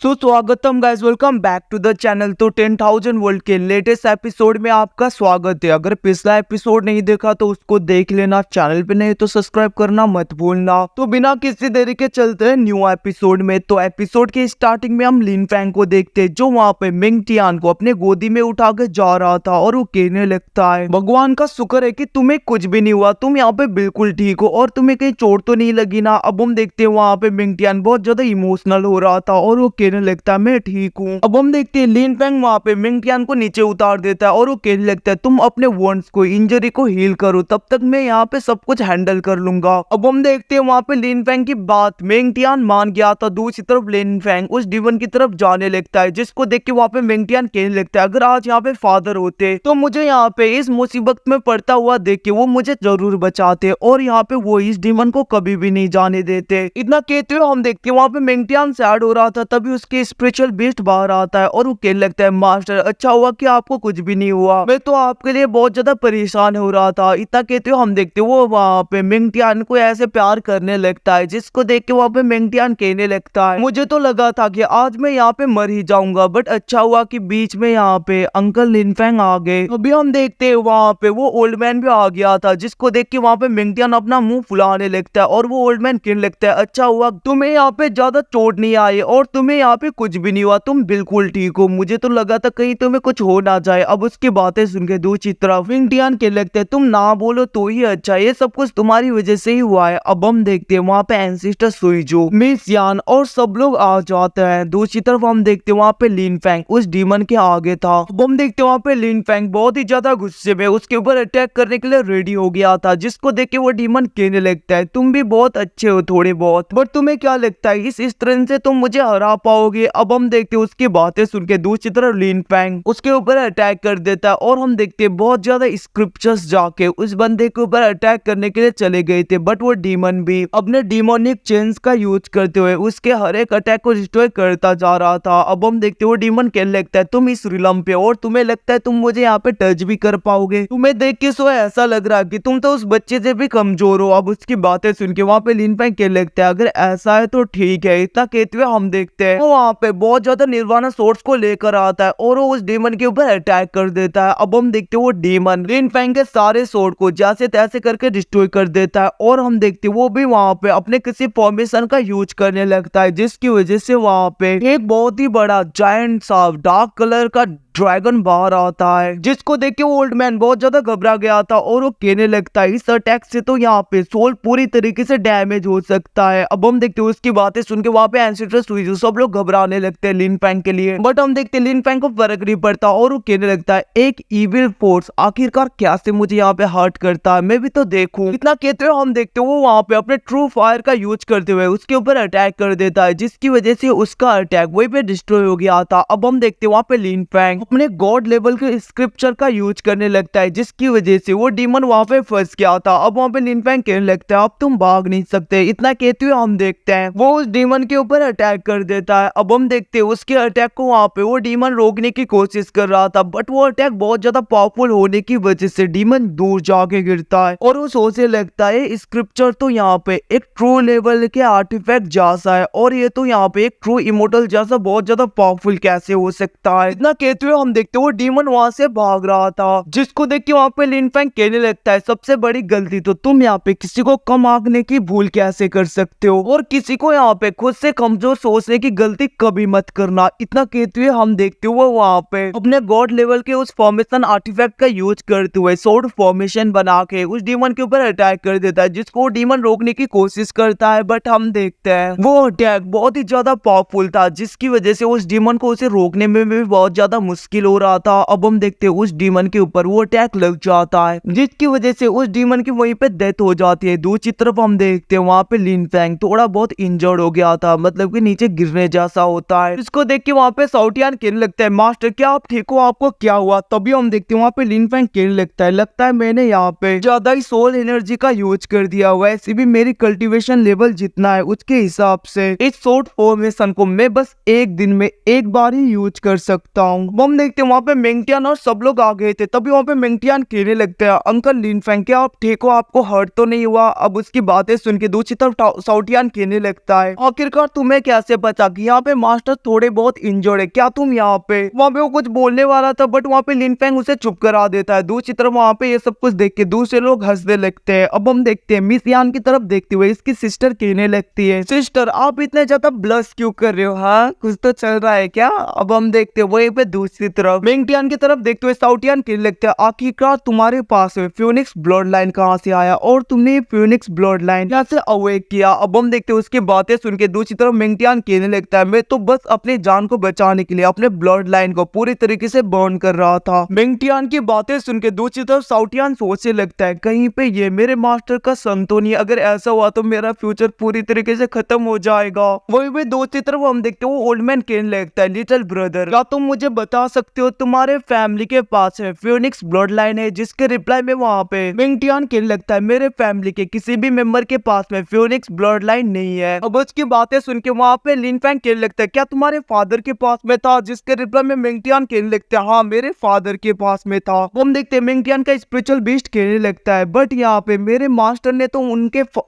स्वागतम guys, welcome back to the channel. तो 10,000 world के लेटेस्ट एपिसोड में आपका स्वागत है। अगर पिछला एपिसोड नहीं देखा तो उसको देख लेना, चैनल पे नहीं तो सब्सक्राइब करना मत भूलना। तो बिना किसी देरी के चलते हैं न्यू एपिसोड में। तो एपिसोड के स्टार्टिंग में हम लिन फैंग को देखते हैं, जो वहाँ पे मिंग टियान को अपने गोदी में उठा के जा रहा था और वो कहने लगता है, भगवान का शुक्र है कि तुम्हें कुछ भी नहीं हुआ, तुम यहाँ पे बिल्कुल ठीक हो और तुम्हें कहीं चोट तो नहीं लगी ना। अब हम देखते हैं वहाँ पे मिंग टियान बहुत ज्यादा इमोशनल हो रहा था और वो कहने लगता है मैं ठीक हूँ। अब हम देखते हैं लिन फैंग वहाँ पे मिंग टियान को नीचे उतार देता है और वो कहने लगता है तुम अपने वॉन्ड्स को, इंजरी को हील करो, तब तक मैं यहाँ पे सब कुछ हैंडल कर लूंगा। अब हम देखते हैं वहाँ पे लिन फैंग की बात मिंग टियान मान गया था। दूसरी तरफ लिन फैंग उस डिमन की तरफ जाने लगता है, जिसको देख के वहाँ पे मिंग टियान कहने लगता है अगर आज यहाँ पे फादर होते तो मुझे यहाँ पे इस मुसीबत में पड़ता हुआ देख के वो मुझे जरूर बचाते और यहाँ पे वो इस डिमन को कभी भी नहीं जाने देते। इतना कहते हुए हम देखते हैं वहाँ पे मिंग टियान सैड हो रहा था, तभी उसके स्पिरिचुअल बीस्ट बाहर आता है और वो कहने लगता है मास्टर अच्छा हुआ कि आपको कुछ भी नहीं हुआ, मैं तो आपके लिए बहुत ज्यादा परेशान हो रहा था। इतना कहते हुए हम देखते हैं वो वहाँ पे मिंग टियान को ऐसे प्यार करने लगता है, जिसको देख के वहाँ पे मिंग टियान कहने लगता है मुझे तो लगा था कि आज मैं यहाँ पे मर ही जाऊंगा, बट अच्छा हुआ कि बीच में यहाँ पे अंकल लिन फैंग आ गए। अभी हम देखते हैं वहाँ पे वो ओल्ड मैन भी आ गया था, जिसको देख के वहाँ पे मिंग टियान अपना मुंह फुलाने लगता है और वो ओल्ड मैन कहने लगता है अच्छा हुआ तुम्हें यहाँ पे ज्यादा चोट नहीं आई और तुम्हें यहाँ पे कुछ भी नहीं हुआ, तुम बिल्कुल ठीक हो, मुझे तो लगा था कहीं तुम्हें कुछ हो ना जाए। अब उसकी बातें सुन के दूसरी तरफ मिंग टियान कहने लगते हैं तुम ना बोलो तो ही अच्छा, ये सब कुछ तुम्हारी वजह से ही हुआ है। अब हम देखते हैं वहाँ पे एंसिस्टर सुइजो, मिस यान और सब लोग आ जाते हैं। दूसरी तरफ हम देखते हैं वहाँ पे लिन फैंग उस डीमन के आगे था। अब हम देखते हैं वहाँ पे लिन फैंग बहुत ही ज्यादा गुस्से में उसके ऊपर अटैक करने के लिए रेडी हो गया था, जिसको देख के वो डीमन कहने लगता है तुम भी बहुत अच्छे हो थोड़े बहुत, बट तुम्हें क्या लगता है इस स्ट्रेंथ से तुम मुझे हरा पाओगे। अब हम देखते हैं उसकी बातें सुन के दूसरी तरफ लिन फैंग उसके ऊपर अटैक कर देता है और हम देखते हैं बहुत ज्यादा स्क्रिप्चर्स जाके उस बंदे के ऊपर अटैक करने के लिए चले गए थे, बट वो डीमन भी अपने डिमोनिक चेन्स का यूज करते हुए उसके हर एक अटैक को डिस्ट्रॉय करता जा रहा था। अब हम देखते हैं वो डीमन कहने लगता है तुम इस रिलम पे और तुम्हें लगता है तुम मुझे यहाँ पे टच भी कर पाओगे, तुम्हें देख के सो ऐसा लग रहा है कि तुम तो उस बच्चे से भी कमजोर हो। अब उसकी बातें सुन के वहाँ पे लिन फैंग कहने लगता है अगर ऐसा है तो ठीक है। इतना कहते हुए हम देखते हैं वो वहाँ पे बहुत ज्यादा निर्वाणा सोर्स को लेकर आता है और वो उस डीमन के ऊपर अटैक कर देता है। अब हम देखते हैं वो डीमन लिन फैंग के सारे सोर्ड को जैसे तैसे करके डिस्ट्रॉय कर देता है और हम देखते हैं वो भी वहाँ पे अपने किसी फॉर्मेशन का यूज करने लगता है, जिसकी वजह से वहाँ पे एक बहुत ही बड़ा जायंट सा डार्क कलर का ड्रैगन बाहर आता है, जिसको देख के वो ओल्ड मैन बहुत ज्यादा घबरा गया था और वो कहने लगता है इस अटैक से तो यहाँ पे सोल पूरी तरीके से डैमेज हो सकता है। अब हम देखते हैं उसकी बातें सुन के वहाँ पे एंसेस्टर सुइजो सब लोग घबराने लगते हैं लिन फैंग के लिए, बट हम देखते हैं लिन फैंग को फर्क नहीं पड़ता और वो कहने लगता है एक इविल फोर्स आखिरकार क्या से मुझे यहाँ पे हर्ट करता है, मैं भी तो देखूं। इतना कहते हुए हम देखते हैं वो वहाँ पे अपने ट्रू फायर का यूज करते हुए उसके ऊपर अटैक कर देता है, जिसकी वजह से उसका अटैक वही पे डिस्ट्रॉय हो गया था। अब हम देखते हैं वहाँ पे लिन फैंग अपने गॉड लेवल के स्क्रिप्चर का यूज करने लगता है, जिसकी वजह से वो डीमन वहाँ पे फंस गया था। अब वहाँ पे लिन फैंग कहने लगता है अब तुम भाग नहीं सकते। इतना कहते हुए हम देखते हैं वो उस डीमन के ऊपर अटैक कर देता है। अब हम देखते हैं उसके अटैक को वहाँ पे वो डीमन रोकने की कोशिश कर रहा था, बट वो अटैक बहुत ज्यादा पावरफुल होने की वजह से डीमन दूर जाके गिरता है और वो सोचने लगता है स्क्रिप्चर तो यहाँ पे एक ट्रू लेवल के आर्टिफैक्ट जैसा है और ये तो यहाँ पे एक ट्रू इमोर्टल जैसा बहुत ज्यादा पावरफुल कैसे हो सकता है। इतना कहते हुए हम देखते वो डीमन वहां से भाग रहा था, जिसको देख के वहां पे लिन फैंग कहने लगता है सबसे बड़ी गलती तो तुम यहाँ पे किसी को कम आंकने की भूल कैसे कर सकते हो और किसी को यहाँ पे खुद से कमजोर सोचने की गलती कभी मत करना। इतना कहते हुए हम देखते हुए वहाँ पे अपने गॉड लेवल के उस फॉर्मेशन आर्टिफैक्ट का यूज करते हुए सोर्ड फॉर्मेशन बना के उस डीमन के ऊपर अटैक कर देता है, जिसको डीमन रोकने की कोशिश करता है, बट हम देखते हैं वो अटैक बहुत ही ज्यादा पावरफुल था, जिसकी वजह से उस डीमन को उसे रोकने में भी बहुत ज्यादा मुश्किल हो रहा था। अब हम देखते हैं उस डीमन के ऊपर वो अटैक लग जाता है, जिसकी वजह से उस डीमन की वहीं पे डेथ हो जाती है। दूसरी तरफ हम देखते हैं वहाँ पे लिन फैंग थोड़ा बहुत इंजर्ड हो गया था, मतलब कि नीचे गिरने जैसा होता है। इसको देख के वहाँ पे साउटियान कहने लगता है मास्टर क्या आप ठीक हो, आपको क्या हुआ। तभी हम देखते हैं वहाँ पे लिन फैंग कहने लगता है मैंने यहाँ पे ज्यादा ही सोल एनर्जी का यूज कर दिया, वैसे भी मेरी कल्टीवेशन लेवल जितना है उसके हिसाब से इस सोर्ड फॉर्मेशन को मैं बस एक दिन में एक बार ही यूज कर सकता हूँ। हम हम देखते हैं वहाँ पे मेंगटियान और सब लोग आ गए थे। तभी वहाँ पे मेंगटियान कहने लगते हैं, अंकल लिनफेंग क्या आप ठीक हो, आपको हर्ट तो नहीं हुआ। अब उसकी बातें सुन के दूसरी तरफ साउटियान कहने लगता है, आखिरकार तुम्हें कैसे पता कि यहाँ पे मास्टर थोड़े बहुत इंजर्ड है, क्या तुम यहाँ पे। वहाँ पे वो कुछ बोलने वाला था बट वहाँ पे लिनफेंग उसे चुप करा देता है। दूसरी तरफ वहाँ पे ये सब कुछ देख के दूसरे लोग हंसने लगते हैं। अब हम देखते हैं मिस यान की तरफ देखते हुए इसकी सिस्टर कहने लगती है, सिस्टर आप इतने ज्यादा ब्लश क्यों कर रहे हो, हाँ कुछ तो चल रहा है क्या। अब हम देखते हैं वहीं पे दूसरी तरफ मेंगटियान की तरफ देखते हुए साउटियान कहने लगते हैं, आखिरकार तुम्हारे पास है फिनिक्स ब्लड लाइन कहाँ से आया और तुमने फिनिक्स ब्लड लाइन यहाँ से अवेक किया। अब हम देखते हैं उसकी बातें सुन के दूसरी तरफ मेंगटियान कहने लगता है, मैं तो बस अपनी जान को बचाने के लिए अपने ब्लड लाइन को पूरी तरीके से बर्न कर रहा था। मेंगटियान की बातें सुन के दूसरी तरफ साउटियान सोचने लगता है, कहीं पे ये मेरे मास्टर का सन तो नहीं, अगर ऐसा हुआ तो मेरा फ्यूचर पूरी तरीके से खत्म हो जाएगा। वही पे दूसरी तरफ हम देखते हैं वो ओल्ड मैन कहने लगता है, लिटिल ब्रदर क्या तुम मुझे बता सकते हो तुम्हारे फैमिली के पास है फिनिक्स ब्लड लाइन है। जिसके रिप्लाई में वहाँ पे मेंगटियान कहने लगता है, मेरे फैमिली के किसी भी मेंबर के पास में फिनिक्स ब्लड लाइन नहीं है। अब उसकी बातें सुन के वहाँ पे लिनफेंग कहने लगता है, क्या तुम्हारे फादर के पास में था। जिसके रिप्लाई में मेंगटियान कहने लगता है, हाँ मेरे फादर के पास में था। हम देखते हैं मेंगटियान का स्पिरिचुअल बीस्ट कहने लगता है, बट यहाँ पे मेरे मास्टर ने तो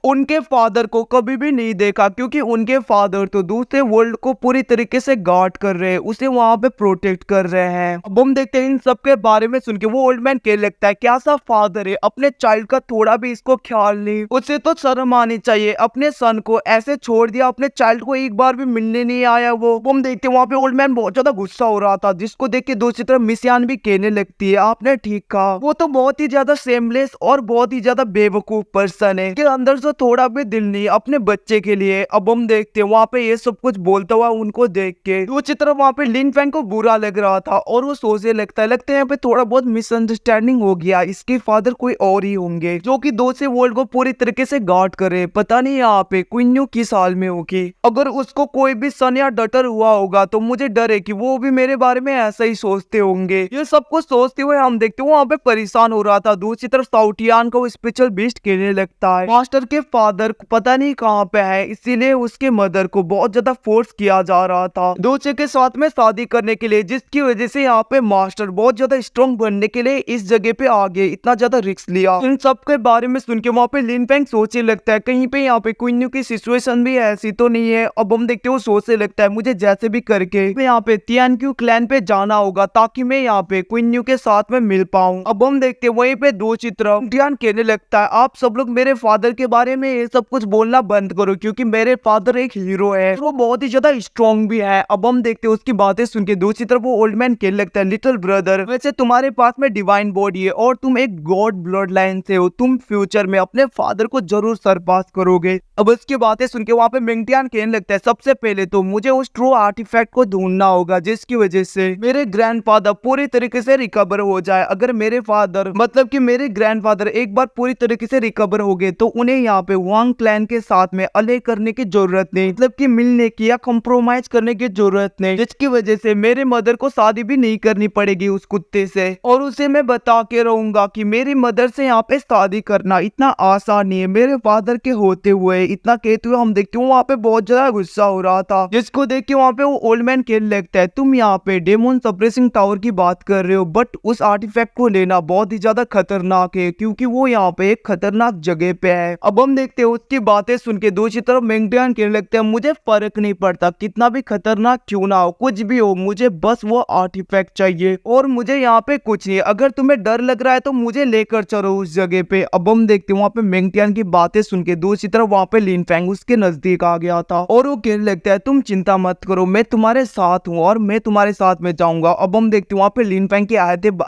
उनके फादर को कभी भी नहीं देखा, क्योंकि उनके फादर तो दूसरे वर्ल्ड को पूरी तरीके से गार्ड कर रहे हैं, उसे वहाँ पे प्रोटेक्ट कर रहे हैं। अब हम देखते हैं इन सब के बारे में सुन के वो ओल्ड मैन कहने लगता है, क्या सा फादर है अपने चाइल्ड का थोड़ा भी इसको ख्याल नहीं, उसे तो शर्म आनी चाहिए, अपने सन को ऐसे छोड़ दिया, अपने चाइल्ड को एक बार भी मिलने नहीं आया। वो हम देखते हैं वहाँ पे ओल्ड मैन बहुत ज्यादा गुस्सा हो रहा था, जिसको देख के दूसरी तरफ मिस यान भी कहने लगती है, आपने ठीक कहा, वो तो बहुत ही ज्यादा शेमलेस और बहुत ही ज्यादा बेवकूफ पर्सन है, कि अंदर से थोड़ा भी दिल नहीं अपने बच्चे के लिए। अब हम देखते हैं वहाँ पे ये सब कुछ बोलता हुआ उनको देख के दूसरी तरफ वहाँ पे लिनफेंग को बुरा लग रहा था और वो सोचने लगता है, लगता है यहाँ पे थोड़ा बहुत मिसअंडरस्टैंडिंग हो गया, इसके फादर कोई और ही होंगे जो कि दूसरे वर्ल्ड को पूरी तरीके से गार्ड करे। पता नहीं यहाँ पे क्वीन किस हाल में होगी, अगर उसको कोई भी सन या डॉटर हुआ होगा तो मुझे डर है कि वो भी मेरे बारे में ऐसा ही सोचते होंगे। ये सब कुछ सोचते हुए हम देखते हैं वहाँ पे परेशान हो रहा था। दूसरी तरफ साउटियान को स्पेशल बीस्ट कहने लगता है, मास्टर के फादर पता नहीं कहाँ पे है, इसीलिए उसके मदर को बहुत ज्यादा फोर्स किया जा रहा था दूसरे के साथ में शादी करने के लिए, जिसकी वजह से यहाँ पे मास्टर बहुत ज्यादा स्ट्रॉन्ग बनने के लिए इस जगह पे आ गए, इतना ज्यादा रिस्क लिया। इन सब के बारे में सुन के वहाँ पे लिनफेंग सोचने लगता है, कहीं पे यहाँ पे क्वीन की सिचुएशन भी ऐसी तो नहीं है। अब हम देखते हो सोचने लगता है, मुझे जैसे भी करके यहाँ पे तियानक्यू क्लैन पे जाना होगा ताकि मैं यहाँ पे क्वीन के साथ में मिल पाऊँ। अब हम देखते हैं वहीं पे दूसरी तरफ टियान कहने लगता है, आप सब लोग मेरे फादर के बारे में ये सब कुछ बोलना बंद करो, क्योंकि मेरे फादर एक हीरो है, वो बहुत ही ज्यादा स्ट्रॉन्ग भी है। अब हम देखते हैं उसकी बातें सुन के दूसरी तरफ वो ओल्ड मैन कहने लगता है, लिटिल ब्रदर वैसे तुम्हारे पास में डिवाइन बॉडी है और तुम एक गॉड ब्लड लाइन से हो, तुम फ्यूचर में अपने फादर को जरूर सरपास करोगे। अब उसकी बातें सुन के वहाँ पे मेंगटियान कहने लगता है, सबसे पहले तो मुझे उस ट्रू आर्टिफैक्ट को ढूंढना होगा जिसकी वजह से मेरे ग्रैंडफादर पूरी तरीके से रिकवर हो जाए। अगर मेरे फादर मतलब कि मेरे ग्रैंडफादर एक बार पूरी तरीके से रिकवर हो गए तो उन्हें यहाँ पे वांग क्लैन के साथ में अलग करने की जरूरत नहीं, मतलब कि मिलने की या कॉम्प्रोमाइज करने की जरूरत नहीं, जिसकी वजह से मेरे मदर को शादी भी नहीं करनी पड़ेगी उस कुत्ते से, और उसे मैं बता के रहूंगा कि मेरी मदर से यहाँ पे शादी करना इतना आसान नहीं है मेरे फादर के होते हुए। इतना कहते हुए हम देखते हैं वहाँ पे बहुत ज्यादा गुस्सा हो रहा था, जिसको देख के वहाँ पे वो ओल्ड मैन कहने लगता है, तुम यहाँ पे डेमन सप्रेसिंग टावर की बात कर रहे हो, बट उस आर्टिफैक्ट को लेना बहुत ही ज्यादा खतरनाक है क्योंकि वो यहाँ पे एक खतरनाक जगह पे है। अब हम देखते हैं उसकी बातें सुन के दूसरी तरफ मेंगटियान कहने लगते हैं, मुझे फर्क नहीं पड़ता कितना भी खतरनाक क्यों ना हो, कुछ भी हो, मुझे बस वो आर्टिफैक्ट चाहिए और मुझे यहाँ पे कुछ नहीं। अगर तुम्हें डर लग रहा है तो मुझे लेकर चलो उस जगह पे। अब हम देखते हैं वहाँ पे मेंगटियान की बातें सुन के दूसरी तरफ वहाँ पे लिनफेंग उसके नजदीक आ गया था और वो कहने लगता है, तुम चिंता मत करो, मैं तुम्हारे साथ हूँ और मैं तुम्हारे साथ में जाऊंगा। अब हम देखते हैं वहाँ पे लिनफेंग की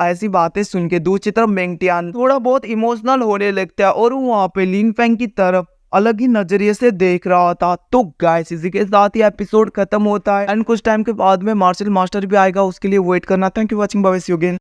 ऐसी बातें सुन के दूसरी तरफ मेंगटियान थोड़ा बहुत इमोशनल होने लगता है और वहाँ पे लिनफेंग की तरफ अलग ही नजरिए से देख रहा था। तो गाइस इसी के साथ ही एपिसोड खत्म होता है एंड कुछ टाइम के बाद में मार्शल मास्टर भी आएगा, उसके लिए वेट करना। Thank you watching, bye see you again.